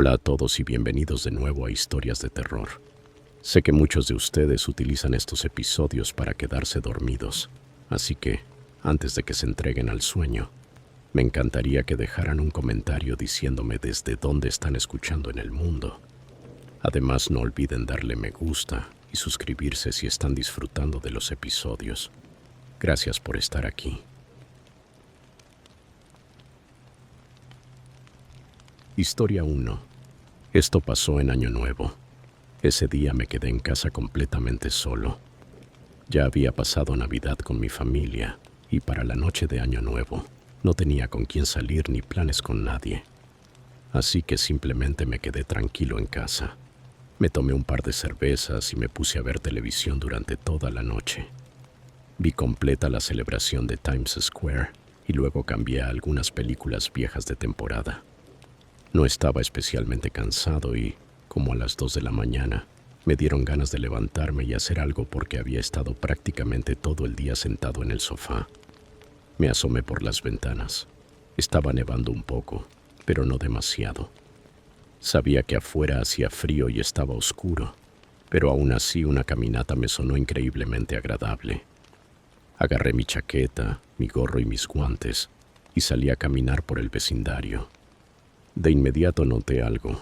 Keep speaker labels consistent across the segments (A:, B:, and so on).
A: Hola a todos y bienvenidos de nuevo a Historias de Terror. Sé que muchos de ustedes utilizan estos episodios para quedarse dormidos, así que, antes de que se entreguen al sueño, me encantaría que dejaran un comentario diciéndome desde dónde están escuchando en el mundo. Además, no olviden darle me gusta y suscribirse si están disfrutando de los episodios. Gracias por estar aquí. Historia 1. Esto pasó en Año Nuevo. Ese día me quedé en casa completamente solo. Ya había pasado Navidad con mi familia y para la noche de Año Nuevo no tenía con quién salir ni planes con nadie. Así que simplemente me quedé tranquilo en casa. Me tomé un par de cervezas y me puse a ver televisión durante toda la noche. Vi completa la celebración de Times Square y luego cambié a algunas películas viejas de temporada. No estaba especialmente cansado y, como a las 2 de la mañana, me dieron ganas de levantarme y hacer algo porque había estado prácticamente todo el día sentado en el sofá. Me asomé por las ventanas. Estaba nevando un poco, pero no demasiado. Sabía que afuera hacía frío y estaba oscuro, pero aún así una caminata me sonó increíblemente agradable. Agarré mi chaqueta, mi gorro y mis guantes y salí a caminar por el vecindario. De inmediato noté algo.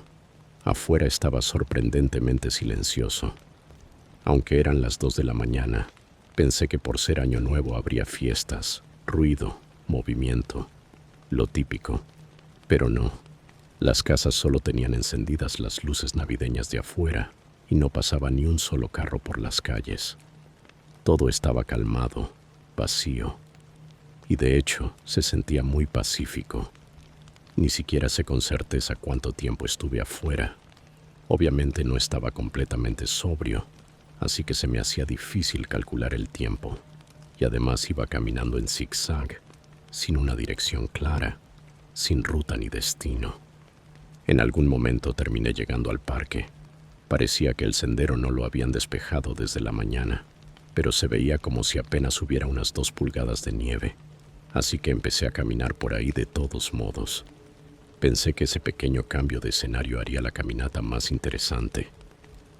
A: Afuera estaba sorprendentemente silencioso. Aunque eran las 2 de la mañana, pensé que por ser Año Nuevo habría fiestas, ruido, movimiento, lo típico. Pero no. Las casas solo tenían encendidas las luces navideñas de afuera y no pasaba ni un solo carro por las calles. Todo estaba calmado, vacío, y de hecho se sentía muy pacífico. Ni siquiera sé con certeza cuánto tiempo estuve afuera. Obviamente no estaba completamente sobrio, así que se me hacía difícil calcular el tiempo. Y además iba caminando en zigzag, sin una dirección clara, sin ruta ni destino. En algún momento terminé llegando al parque. Parecía que el sendero no lo habían despejado desde la mañana, pero se veía como si apenas hubiera unas 2 pulgadas de nieve, así que empecé a caminar por ahí de todos modos. Pensé que ese pequeño cambio de escenario haría la caminata más interesante.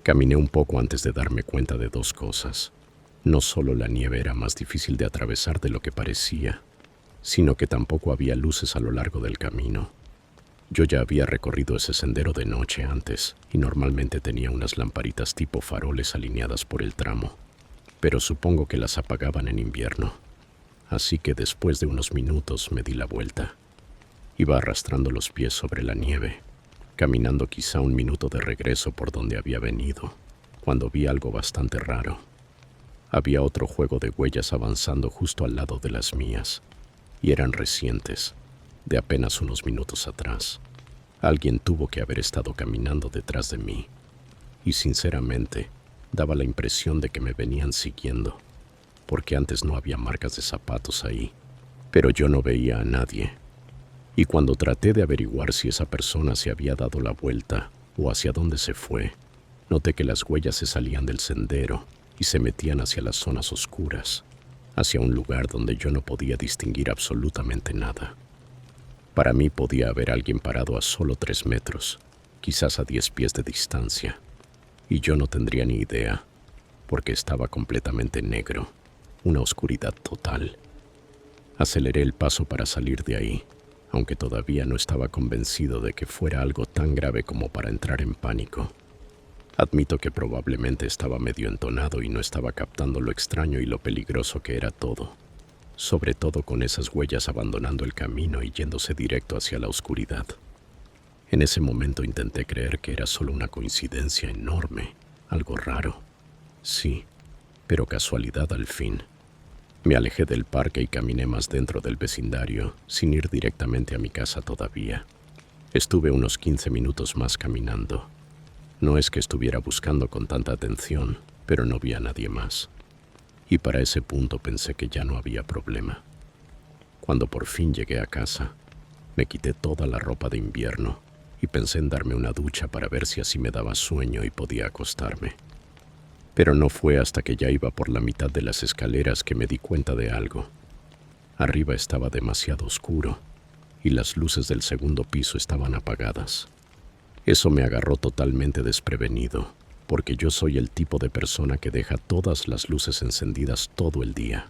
A: Caminé un poco antes de darme cuenta de 2 cosas. No solo la nieve era más difícil de atravesar de lo que parecía, sino que tampoco había luces a lo largo del camino. Yo ya había recorrido ese sendero de noche antes y normalmente tenía unas lamparitas tipo faroles alineadas por el tramo, pero supongo que las apagaban en invierno. Así que después de unos minutos me di la vuelta. Iba arrastrando los pies sobre la nieve, caminando quizá 1 minuto de regreso por donde había venido, cuando vi algo bastante raro. Había otro juego de huellas avanzando justo al lado de las mías, y eran recientes, de apenas unos minutos atrás. Alguien tuvo que haber estado caminando detrás de mí, y sinceramente, daba la impresión de que me venían siguiendo, porque antes no había marcas de zapatos ahí, pero yo no veía a nadie. Y cuando traté de averiguar si esa persona se había dado la vuelta o hacia dónde se fue, noté que las huellas se salían del sendero y se metían hacia las zonas oscuras, hacia un lugar donde yo no podía distinguir absolutamente nada. Para mí podía haber alguien parado a solo 3 metros, quizás a 10 pies de distancia, y yo no tendría ni idea, porque estaba completamente negro, una oscuridad total. Aceleré el paso para salir de ahí, aunque todavía no estaba convencido de que fuera algo tan grave como para entrar en pánico. Admito que probablemente estaba medio entonado y no estaba captando lo extraño y lo peligroso que era todo, sobre todo con esas huellas abandonando el camino y yéndose directo hacia la oscuridad. En ese momento intenté creer que era solo una coincidencia enorme, algo raro. Sí, pero casualidad al fin. Me alejé del parque y caminé más dentro del vecindario, sin ir directamente a mi casa todavía. Estuve unos 15 minutos más caminando. No es que estuviera buscando con tanta atención, pero no vi a nadie más. Y para ese punto pensé que ya no había problema. Cuando por fin llegué a casa, me quité toda la ropa de invierno y pensé en darme una ducha para ver si así me daba sueño y podía acostarme. Pero no fue hasta que ya iba por la mitad de las escaleras que me di cuenta de algo. Arriba estaba demasiado oscuro y las luces del segundo piso estaban apagadas. Eso me agarró totalmente desprevenido, porque yo soy el tipo de persona que deja todas las luces encendidas todo el día.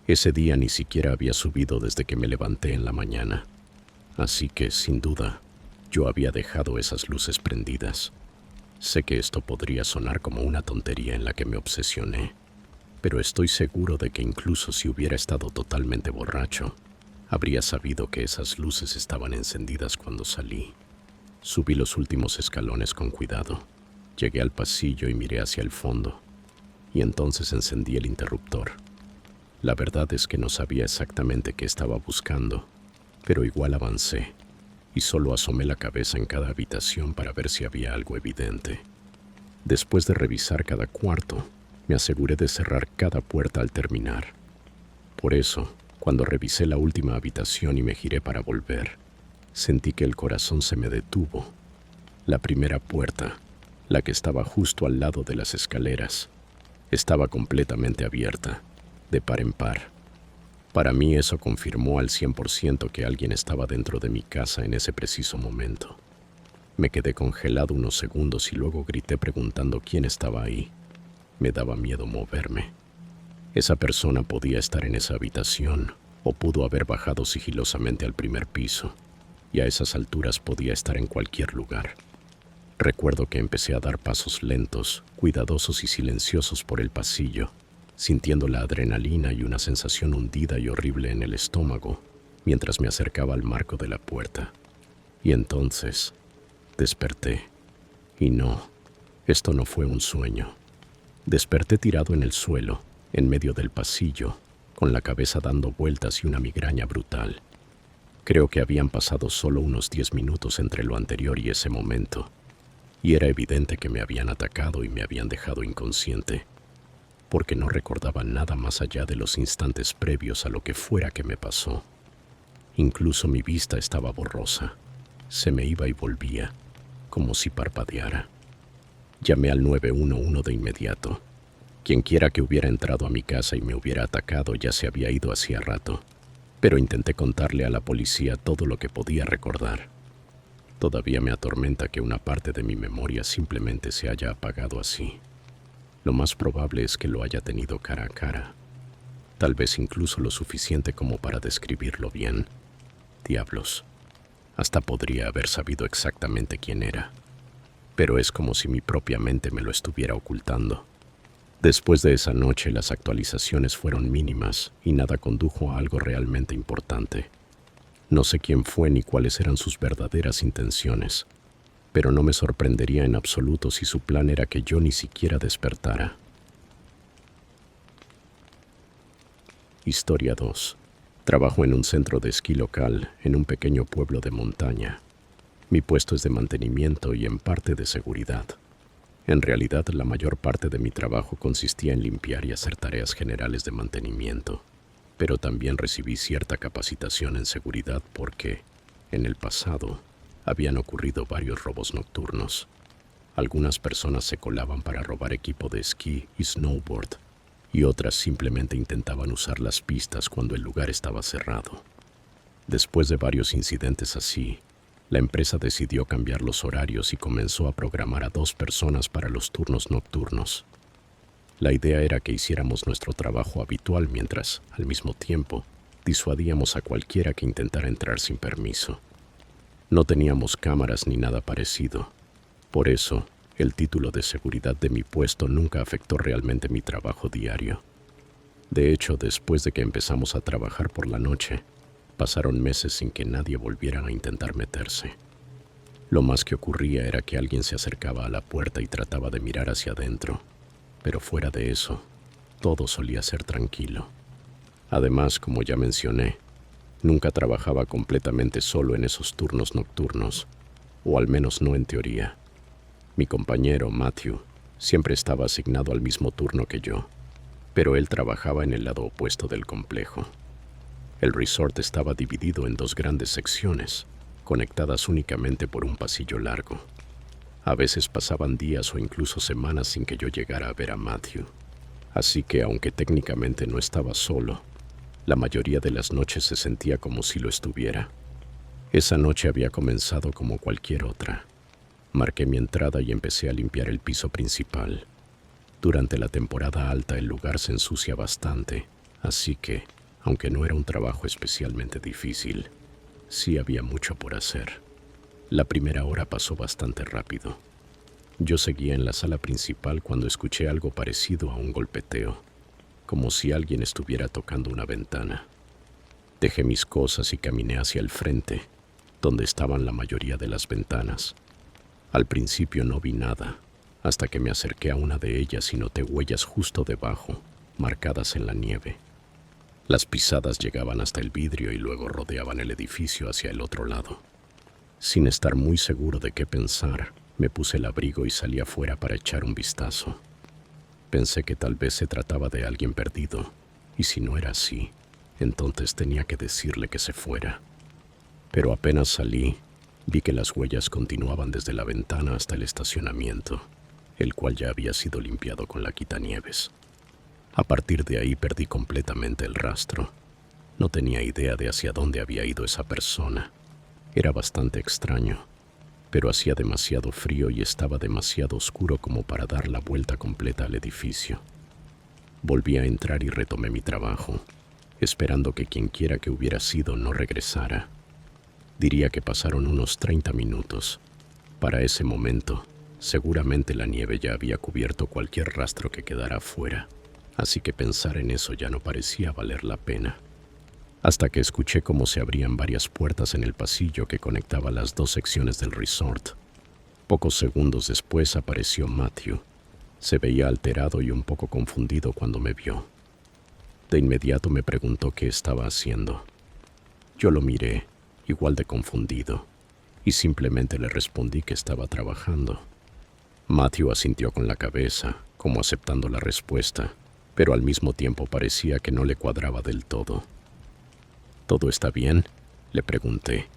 A: Ese día ni siquiera había subido desde que me levanté en la mañana, así que, sin duda, yo había dejado esas luces prendidas. Sé que esto podría sonar como una tontería en la que me obsesioné, pero estoy seguro de que incluso si hubiera estado totalmente borracho, habría sabido que esas luces estaban encendidas cuando salí. Subí los últimos escalones con cuidado, llegué al pasillo y miré hacia el fondo, y entonces encendí el interruptor. La verdad es que no sabía exactamente qué estaba buscando, pero igual avancé, y solo asomé la cabeza en cada habitación para ver si había algo evidente. Después de revisar cada cuarto, me aseguré de cerrar cada puerta al terminar. Por eso, cuando revisé la última habitación y me giré para volver, sentí que el corazón se me detuvo. La primera puerta, la que estaba justo al lado de las escaleras, estaba completamente abierta, de par en par. Para mí eso confirmó al 100% que alguien estaba dentro de mi casa en ese preciso momento. Me quedé congelado unos segundos y luego grité preguntando quién estaba ahí. Me daba miedo moverme. Esa persona podía estar en esa habitación o pudo haber bajado sigilosamente al primer piso, y a esas alturas podía estar en cualquier lugar. Recuerdo que empecé a dar pasos lentos, cuidadosos y silenciosos por el pasillo, sintiendo la adrenalina y una sensación hundida y horrible en el estómago mientras me acercaba al marco de la puerta. Y entonces desperté. Y no, esto no fue un sueño. Desperté tirado en el suelo, en medio del pasillo, con la cabeza dando vueltas y una migraña brutal. Creo que habían pasado solo unos 10 minutos entre lo anterior y ese momento, y era evidente que me habían atacado y me habían dejado inconsciente, porque no recordaba nada más allá de los instantes previos a lo que fuera que me pasó. Incluso mi vista estaba borrosa, se me iba y volvía, como si parpadeara. Llamé al 911 de inmediato. Quienquiera que hubiera entrado a mi casa y me hubiera atacado ya se había ido hacía rato, pero intenté contarle a la policía todo lo que podía recordar. Todavía me atormenta que una parte de mi memoria simplemente se haya apagado así. Lo más probable es que lo haya tenido cara a cara, tal vez incluso lo suficiente como para describirlo bien. Diablos, hasta podría haber sabido exactamente quién era, pero es como si mi propia mente me lo estuviera ocultando. Después de esa noche, las actualizaciones fueron mínimas y nada condujo a algo realmente importante. No sé quién fue ni cuáles eran sus verdaderas intenciones, pero no me sorprendería en absoluto si su plan era que yo ni siquiera despertara. Historia 2. Trabajo en un centro de esquí local, en un pequeño pueblo de montaña. Mi puesto es de mantenimiento y en parte de seguridad. En realidad, la mayor parte de mi trabajo consistía en limpiar y hacer tareas generales de mantenimiento, pero también recibí cierta capacitación en seguridad porque, en el pasado, habían ocurrido varios robos nocturnos. Algunas personas se colaban para robar equipo de esquí y snowboard, y otras simplemente intentaban usar las pistas cuando el lugar estaba cerrado. Después de varios incidentes así, la empresa decidió cambiar los horarios y comenzó a programar a 2 personas para los turnos nocturnos. La idea era que hiciéramos nuestro trabajo habitual mientras, al mismo tiempo, disuadíamos a cualquiera que intentara entrar sin permiso. No teníamos cámaras ni nada parecido. Por eso, el título de seguridad de mi puesto nunca afectó realmente mi trabajo diario. De hecho, después de que empezamos a trabajar por la noche, pasaron meses sin que nadie volviera a intentar meterse. Lo más que ocurría era que alguien se acercaba a la puerta y trataba de mirar hacia adentro, pero fuera de eso, todo solía ser tranquilo. Además, como ya mencioné, nunca trabajaba completamente solo en esos turnos nocturnos, o al menos no en teoría. Mi compañero, Matthew, siempre estaba asignado al mismo turno que yo, pero él trabajaba en el lado opuesto del complejo. El resort estaba dividido en 2 grandes secciones, conectadas únicamente por un pasillo largo. A veces pasaban días o incluso semanas sin que yo llegara a ver a Matthew. Así que, aunque técnicamente no estaba solo, la mayoría de las noches se sentía como si lo estuviera. Esa noche había comenzado como cualquier otra. Marqué mi entrada y empecé a limpiar el piso principal. Durante la temporada alta el lugar se ensucia bastante, así que, aunque no era un trabajo especialmente difícil, sí había mucho por hacer. La primera hora pasó bastante rápido. Yo seguía en la sala principal cuando escuché algo parecido a un golpeteo, como si alguien estuviera tocando una ventana. Dejé mis cosas y caminé hacia el frente, donde estaban la mayoría de las ventanas. Al principio no vi nada, hasta que me acerqué a una de ellas y noté huellas justo debajo, marcadas en la nieve. Las pisadas llegaban hasta el vidrio y luego rodeaban el edificio hacia el otro lado. Sin estar muy seguro de qué pensar, me puse el abrigo y salí afuera para echar un vistazo. Pensé que tal vez se trataba de alguien perdido, y si no era así, entonces tenía que decirle que se fuera. Pero apenas salí, vi que las huellas continuaban desde la ventana hasta el estacionamiento, el cual ya había sido limpiado con la quitanieves. A partir de ahí perdí completamente el rastro. No tenía idea de hacia dónde había ido esa persona. Era bastante extraño, pero hacía demasiado frío y estaba demasiado oscuro como para dar la vuelta completa al edificio. Volví a entrar y retomé mi trabajo, esperando que quienquiera que hubiera sido no regresara. Diría que pasaron unos 30 minutos. Para ese momento, seguramente la nieve ya había cubierto cualquier rastro que quedara afuera, así que pensar en eso ya no parecía valer la pena. Hasta que escuché cómo se abrían varias puertas en el pasillo que conectaba las dos secciones del resort. Pocos segundos después apareció Matthew. Se veía alterado y un poco confundido cuando me vio. De inmediato me preguntó qué estaba haciendo. Yo lo miré, igual de confundido, y simplemente le respondí que estaba trabajando. Matthew asintió con la cabeza, como aceptando la respuesta, pero al mismo tiempo parecía que no le cuadraba del todo. ¿Todo está bien?, le pregunté.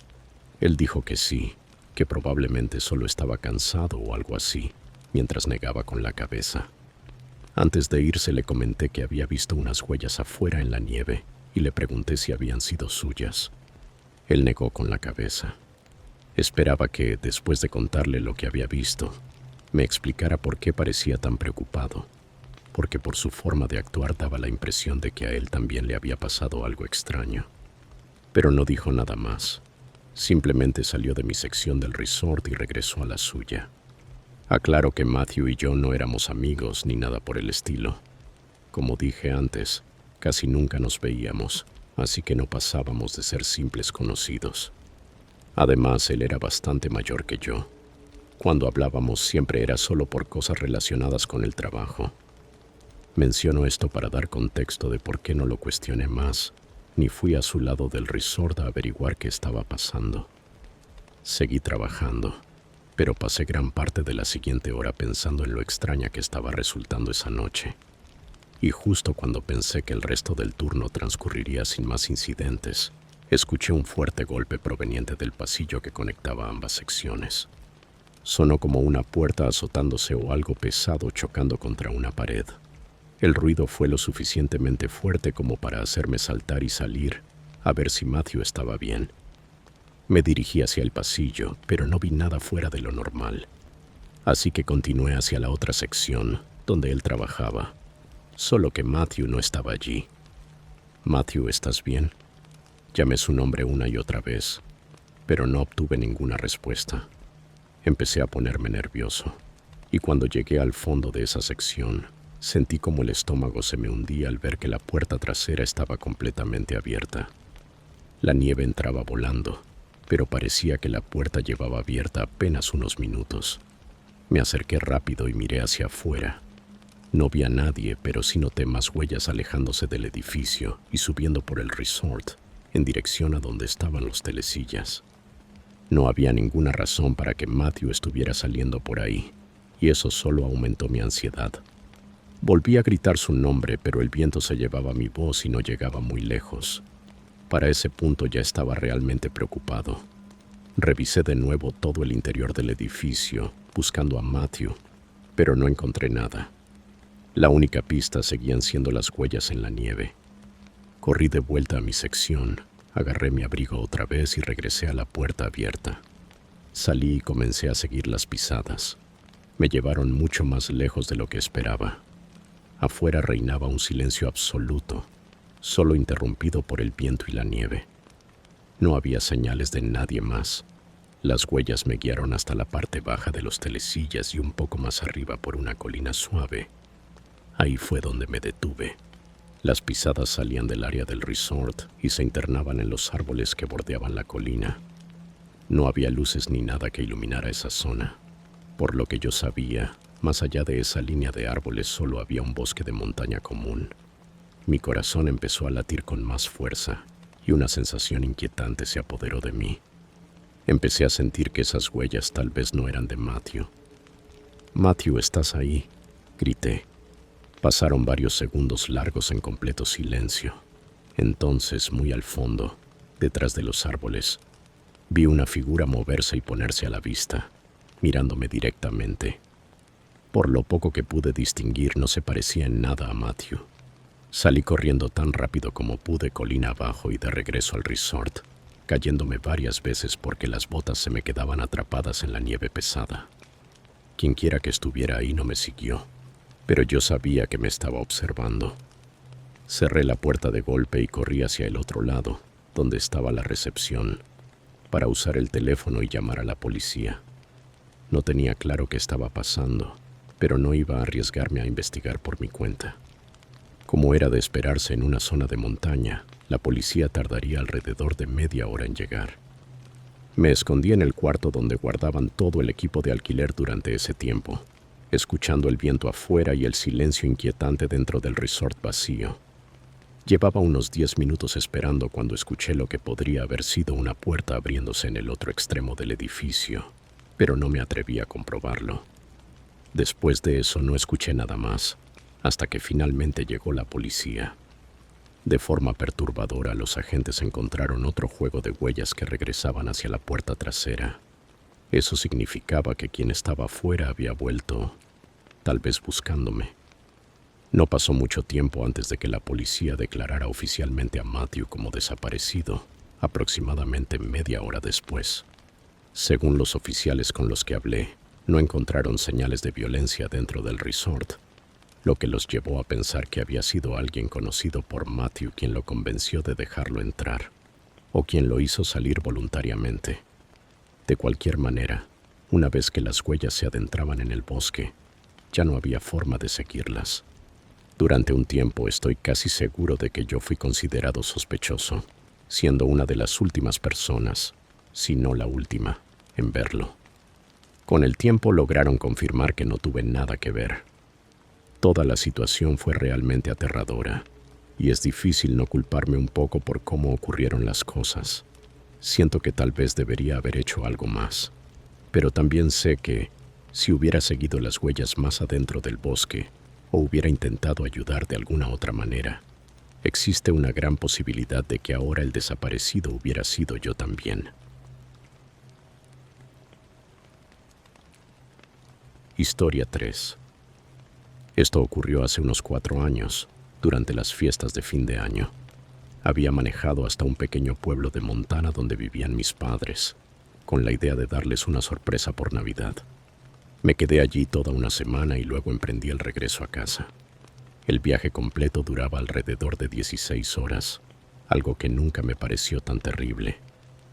A: Él dijo que sí, que probablemente solo estaba cansado o algo así, mientras negaba con la cabeza. Antes de irse le comenté que había visto unas huellas afuera en la nieve y le pregunté si habían sido suyas. Él negó con la cabeza. Esperaba que, después de contarle lo que había visto, me explicara por qué parecía tan preocupado, porque por su forma de actuar daba la impresión de que a él también le había pasado algo extraño. Pero no dijo nada más. Simplemente salió de mi sección del resort y regresó a la suya. Aclaro que Matthew y yo no éramos amigos ni nada por el estilo. Como dije antes, casi nunca nos veíamos, así que no pasábamos de ser simples conocidos. Además, él era bastante mayor que yo. Cuando hablábamos siempre era solo por cosas relacionadas con el trabajo. Menciono esto para dar contexto de por qué no lo cuestioné más, ni fui a su lado del resort a averiguar qué estaba pasando. Seguí trabajando, pero pasé gran parte de la siguiente hora pensando en lo extraña que estaba resultando esa noche. Y justo cuando pensé que el resto del turno transcurriría sin más incidentes, escuché un fuerte golpe proveniente del pasillo que conectaba ambas secciones. Sonó como una puerta azotándose o algo pesado chocando contra una pared. El ruido fue lo suficientemente fuerte como para hacerme saltar y salir, a ver si Matthew estaba bien. Me dirigí hacia el pasillo, pero no vi nada fuera de lo normal. Así que continué hacia la otra sección, donde él trabajaba. Solo que Matthew no estaba allí. «Matthew, ¿estás bien?». Llamé su nombre una y otra vez, pero no obtuve ninguna respuesta. Empecé a ponerme nervioso, y cuando llegué al fondo de esa sección, sentí como el estómago se me hundía al ver que la puerta trasera estaba completamente abierta. La nieve entraba volando, pero parecía que la puerta llevaba abierta apenas unos minutos. Me acerqué rápido y miré hacia afuera. No vi a nadie, pero sí noté más huellas alejándose del edificio y subiendo por el resort, en dirección a donde estaban los telesillas. No había ninguna razón para que Matthew estuviera saliendo por ahí, y eso solo aumentó mi ansiedad. Volví a gritar su nombre, pero el viento se llevaba mi voz y no llegaba muy lejos. Para ese punto ya estaba realmente preocupado. Revisé de nuevo todo el interior del edificio, buscando a Matthew, pero no encontré nada. La única pista seguían siendo las huellas en la nieve. Corrí de vuelta a mi sección, agarré mi abrigo otra vez y regresé a la puerta abierta. Salí y comencé a seguir las pisadas. Me llevaron mucho más lejos de lo que esperaba. Afuera reinaba un silencio absoluto, solo interrumpido por el viento y la nieve. No había señales de nadie más. Las huellas me guiaron hasta la parte baja de los telesillas y un poco más arriba por una colina suave. Ahí fue donde me detuve. Las pisadas salían del área del resort y se internaban en los árboles que bordeaban la colina. No había luces ni nada que iluminara esa zona. Por lo que yo sabía, más allá de esa línea de árboles solo había un bosque de montaña común. Mi corazón empezó a latir con más fuerza y una sensación inquietante se apoderó de mí. Empecé a sentir que esas huellas tal vez no eran de Matthew. «Matthew, ¿estás ahí?», grité. Pasaron varios segundos largos en completo silencio. Entonces, muy al fondo, detrás de los árboles, vi una figura moverse y ponerse a la vista, mirándome directamente. Por lo poco que pude distinguir, no se parecía en nada a Matthew. Salí corriendo tan rápido como pude colina abajo y de regreso al resort, cayéndome varias veces porque las botas se me quedaban atrapadas en la nieve pesada. Quienquiera que estuviera ahí no me siguió, pero yo sabía que me estaba observando. Cerré la puerta de golpe y corrí hacia el otro lado, donde estaba la recepción, para usar el teléfono y llamar a la policía. No tenía claro qué estaba pasando, pero no iba a arriesgarme a investigar por mi cuenta. Como era de esperarse en una zona de montaña, la policía tardaría alrededor de media hora en llegar. Me escondí en el cuarto donde guardaban todo el equipo de alquiler durante ese tiempo, escuchando el viento afuera y el silencio inquietante dentro del resort vacío. Llevaba unos 10 minutos esperando cuando escuché lo que podría haber sido una puerta abriéndose en el otro extremo del edificio, pero no me atreví a comprobarlo. Después de eso no escuché nada más, hasta que finalmente llegó la policía. De forma perturbadora, los agentes encontraron otro juego de huellas que regresaban hacia la puerta trasera. Eso significaba que quien estaba afuera había vuelto, tal vez buscándome. No pasó mucho tiempo antes de que la policía declarara oficialmente a Matthew como desaparecido, aproximadamente media hora después. Según los oficiales con los que hablé, no encontraron señales de violencia dentro del resort, lo que los llevó a pensar que había sido alguien conocido por Matthew quien lo convenció de dejarlo entrar, o quien lo hizo salir voluntariamente. De cualquier manera, una vez que las huellas se adentraban en el bosque, ya no había forma de seguirlas. Durante un tiempo estoy casi seguro de que yo fui considerado sospechoso, siendo una de las últimas personas, si no la última, en verlo. Con el tiempo lograron confirmar que no tuve nada que ver. Toda la situación fue realmente aterradora, y es difícil no culparme un poco por cómo ocurrieron las cosas. Siento que tal vez debería haber hecho algo más, pero también sé que, si hubiera seguido las huellas más adentro del bosque, o hubiera intentado ayudar de alguna otra manera, existe una gran posibilidad de que ahora el desaparecido hubiera sido yo también. Historia 3. Esto ocurrió hace unos 4 años, durante las fiestas de fin de año. Había manejado hasta un pequeño pueblo de Montana donde vivían mis padres, con la idea de darles una sorpresa por Navidad. Me quedé allí toda una semana y luego emprendí el regreso a casa. El viaje completo duraba alrededor de 16 horas, algo que nunca me pareció tan terrible.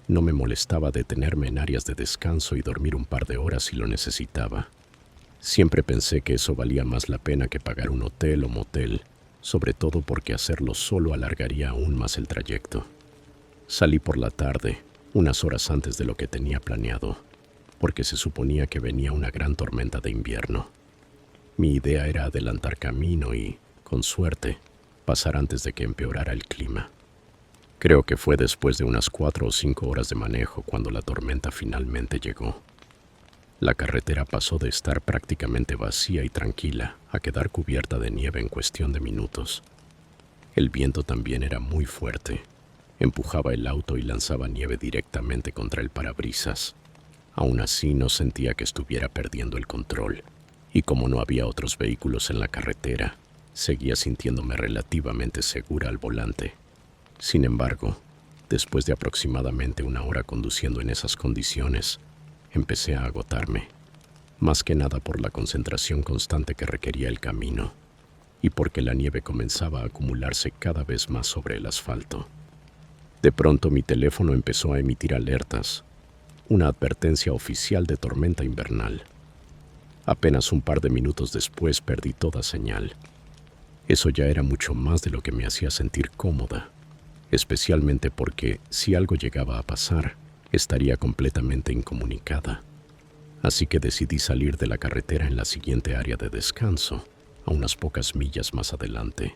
A: No me molestaba detenerme en áreas de descanso y dormir un par de horas si lo necesitaba. Siempre pensé que eso valía más la pena que pagar un hotel o motel, sobre todo porque hacerlo solo alargaría aún más el trayecto. Salí por la tarde, unas horas antes de lo que tenía planeado, porque se suponía que venía una gran tormenta de invierno. Mi idea era adelantar camino y, con suerte, pasar antes de que empeorara el clima. Creo que fue después de unas 4 o 5 horas de manejo cuando la tormenta finalmente llegó. La carretera pasó de estar prácticamente vacía y tranquila a quedar cubierta de nieve en cuestión de minutos. El viento también era muy fuerte. Empujaba el auto y lanzaba nieve directamente contra el parabrisas. Aún así no sentía que estuviera perdiendo el control, y como no había otros vehículos en la carretera, seguía sintiéndome relativamente segura al volante. Sin embargo, después de aproximadamente una hora conduciendo en esas condiciones, empecé a agotarme, más que nada por la concentración constante que requería el camino y porque la nieve comenzaba a acumularse cada vez más sobre el asfalto. De pronto mi teléfono empezó a emitir alertas, una advertencia oficial de tormenta invernal. Apenas un par de minutos después perdí toda señal. Eso ya era mucho más de lo que me hacía sentir cómoda, especialmente porque si algo llegaba a pasar, estaría completamente incomunicada. Así que decidí salir de la carretera en la siguiente área de descanso, a unas pocas millas más adelante.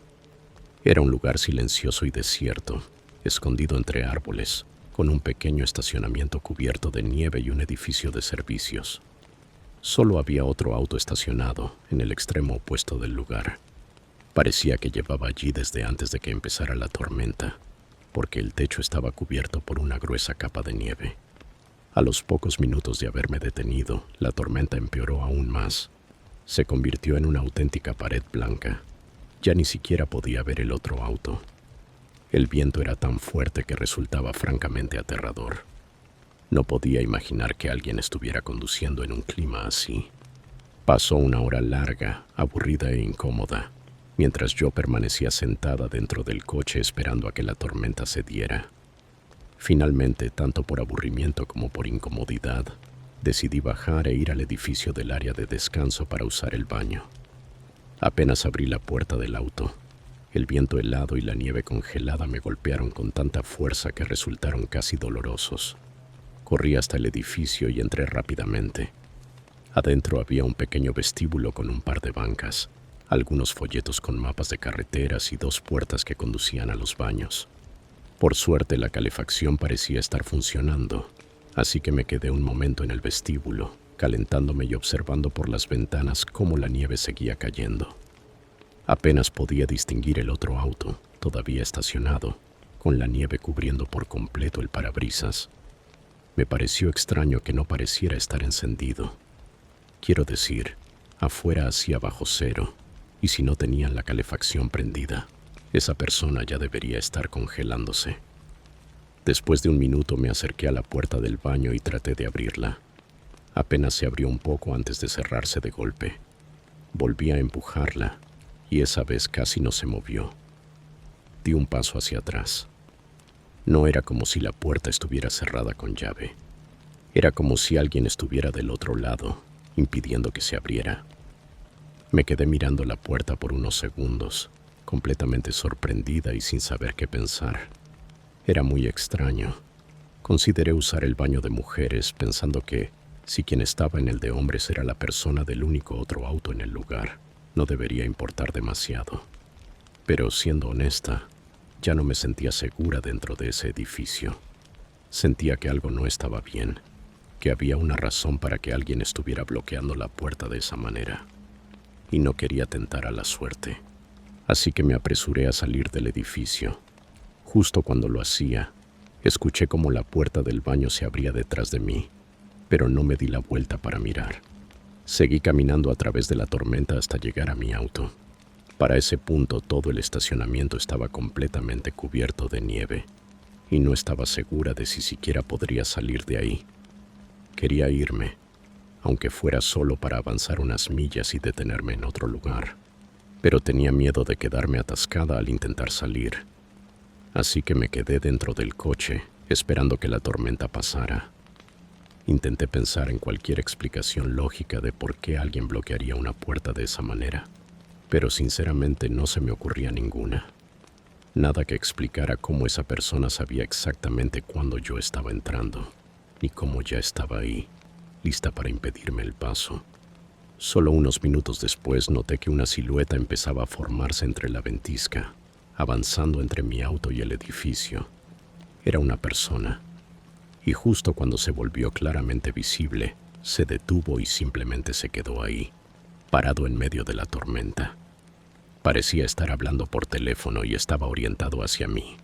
A: Era un lugar silencioso y desierto, escondido entre árboles, con un pequeño estacionamiento cubierto de nieve y un edificio de servicios. Solo había otro auto estacionado en el extremo opuesto del lugar. Parecía que llevaba allí desde antes de que empezara la tormenta, porque el techo estaba cubierto por una gruesa capa de nieve. A los pocos minutos de haberme detenido, la tormenta empeoró aún más. Se convirtió en una auténtica pared blanca. Ya ni siquiera podía ver el otro auto. El viento era tan fuerte que resultaba francamente aterrador. No podía imaginar que alguien estuviera conduciendo en un clima así. Pasó una hora larga, aburrida e incómoda, mientras yo permanecía sentada dentro del coche esperando a que la tormenta cediera. Finalmente, tanto por aburrimiento como por incomodidad, decidí bajar e ir al edificio del área de descanso para usar el baño. Apenas abrí la puerta del auto, el viento helado y la nieve congelada me golpearon con tanta fuerza que resultaron casi dolorosos. Corrí hasta el edificio y entré rápidamente. Adentro había un pequeño vestíbulo con un par de bancas, algunos folletos con mapas de carreteras y dos puertas que conducían a los baños. Por suerte, la calefacción parecía estar funcionando, así que me quedé un momento en el vestíbulo, calentándome y observando por las ventanas cómo la nieve seguía cayendo. Apenas podía distinguir el otro auto, todavía estacionado, con la nieve cubriendo por completo el parabrisas. Me pareció extraño que no pareciera estar encendido. Quiero decir, afuera hacía bajo cero, y si no tenían la calefacción prendida, esa persona ya debería estar congelándose. Después de un minuto me acerqué a la puerta del baño y traté de abrirla. Apenas se abrió un poco antes de cerrarse de golpe. Volví a empujarla, y esa vez casi no se movió. Di un paso hacia atrás. No era como si la puerta estuviera cerrada con llave. Era como si alguien estuviera del otro lado, impidiendo que se abriera. Me quedé mirando la puerta por unos segundos, completamente sorprendida y sin saber qué pensar. Era muy extraño. Consideré usar el baño de mujeres pensando que, si quien estaba en el de hombres era la persona del único otro auto en el lugar, no debería importar demasiado. Pero siendo honesta, ya no me sentía segura dentro de ese edificio. Sentía que algo no estaba bien, que había una razón para que alguien estuviera bloqueando la puerta de esa manera. Y no quería tentar a la suerte. Así que me apresuré a salir del edificio. Justo cuando lo hacía, escuché cómo la puerta del baño se abría detrás de mí, pero no me di la vuelta para mirar. Seguí caminando a través de la tormenta hasta llegar a mi auto. Para ese punto todo el estacionamiento estaba completamente cubierto de nieve y no estaba segura de si siquiera podría salir de ahí. Quería irme, aunque fuera solo para avanzar unas millas y detenerme en otro lugar, pero tenía miedo de quedarme atascada al intentar salir. Así que me quedé dentro del coche, esperando que la tormenta pasara. Intenté pensar en cualquier explicación lógica de por qué alguien bloquearía una puerta de esa manera, pero sinceramente no se me ocurría ninguna. Nada que explicara cómo esa persona sabía exactamente cuándo yo estaba entrando, ni cómo ya estaba ahí, lista para impedirme el paso. Solo unos minutos después noté que una silueta empezaba a formarse entre la ventisca, avanzando entre mi auto y el edificio. Era una persona. Y justo cuando se volvió claramente visible, se detuvo y simplemente se quedó ahí, parado en medio de la tormenta. Parecía estar hablando por teléfono y estaba orientado hacia mí.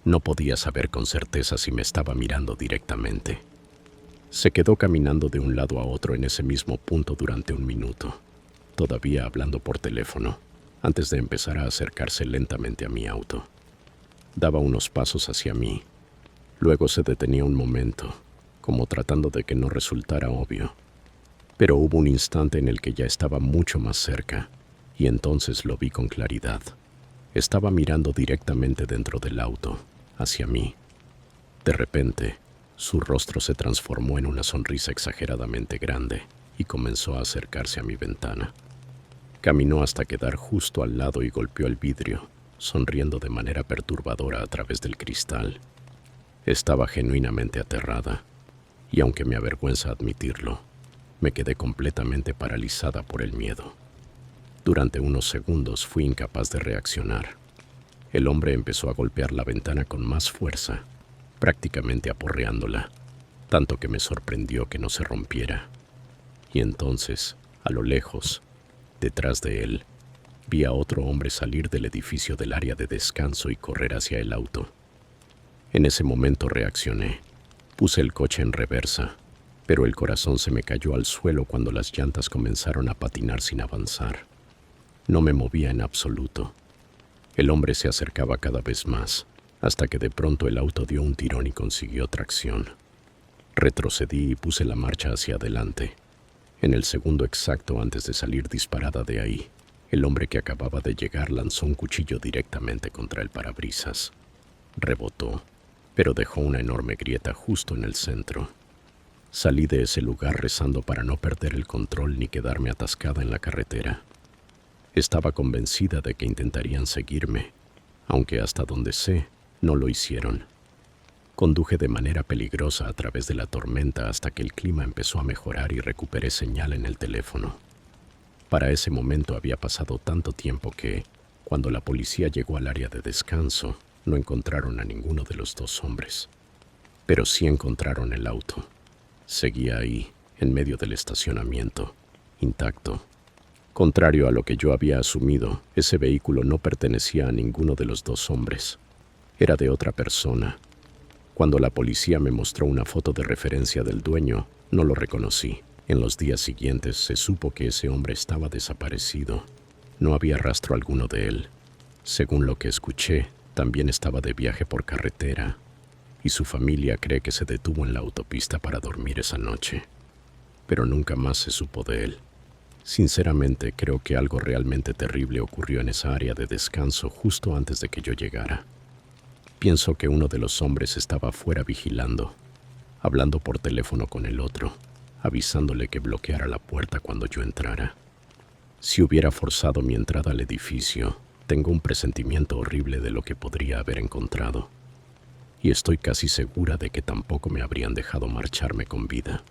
A: No podía saber con certeza si me estaba mirando directamente. Se quedó caminando de un lado a otro en ese mismo punto durante un minuto, todavía hablando por teléfono, antes de empezar a acercarse lentamente a mi auto. Daba unos pasos hacia mí. Luego se detenía un momento, como tratando de que no resultara obvio. Pero hubo un instante en el que ya estaba mucho más cerca, y entonces lo vi con claridad. Estaba mirando directamente dentro del auto, hacia mí. De repente, su rostro se transformó en una sonrisa exageradamente grande y comenzó a acercarse a mi ventana. Caminó hasta quedar justo al lado y golpeó el vidrio, sonriendo de manera perturbadora a través del cristal. Estaba genuinamente aterrada, y aunque me avergüenza admitirlo, me quedé completamente paralizada por el miedo. Durante unos segundos fui incapaz de reaccionar. El hombre empezó a golpear la ventana con más fuerza, prácticamente aporreándola, tanto que me sorprendió que no se rompiera. Y entonces, a lo lejos, detrás de él, vi a otro hombre salir del edificio del área de descanso y correr hacia el auto. En ese momento reaccioné. Puse el coche en reversa, pero el corazón se me cayó al suelo cuando las llantas comenzaron a patinar sin avanzar. No me movía en absoluto. El hombre se acercaba cada vez más, hasta que de pronto el auto dio un tirón y consiguió tracción. Retrocedí y puse la marcha hacia adelante. En el segundo exacto antes de salir disparada de ahí, el hombre que acababa de llegar lanzó un cuchillo directamente contra el parabrisas. Rebotó, pero dejó una enorme grieta justo en el centro. Salí de ese lugar rezando para no perder el control ni quedarme atascada en la carretera. Estaba convencida de que intentarían seguirme, aunque hasta donde sé, no lo hicieron. Conduje de manera peligrosa a través de la tormenta hasta que el clima empezó a mejorar y recuperé señal en el teléfono. Para ese momento había pasado tanto tiempo que, cuando la policía llegó al área de descanso, no encontraron a ninguno de los dos hombres. Pero sí encontraron el auto. Seguía ahí, en medio del estacionamiento, intacto. Contrario a lo que yo había asumido, ese vehículo no pertenecía a ninguno de los dos hombres. Era de otra persona. Cuando la policía me mostró una foto de referencia del dueño, no lo reconocí. En los días siguientes se supo que ese hombre estaba desaparecido. No había rastro alguno de él. Según lo que escuché, también estaba de viaje por carretera, y su familia cree que se detuvo en la autopista para dormir esa noche. Pero nunca más se supo de él. Sinceramente, creo que algo realmente terrible ocurrió en esa área de descanso justo antes de que yo llegara. Pienso que uno de los hombres estaba afuera vigilando, hablando por teléfono con el otro, avisándole que bloqueara la puerta cuando yo entrara. Si hubiera forzado mi entrada al edificio, tengo un presentimiento horrible de lo que podría haber encontrado, y estoy casi segura de que tampoco me habrían dejado marcharme con vida.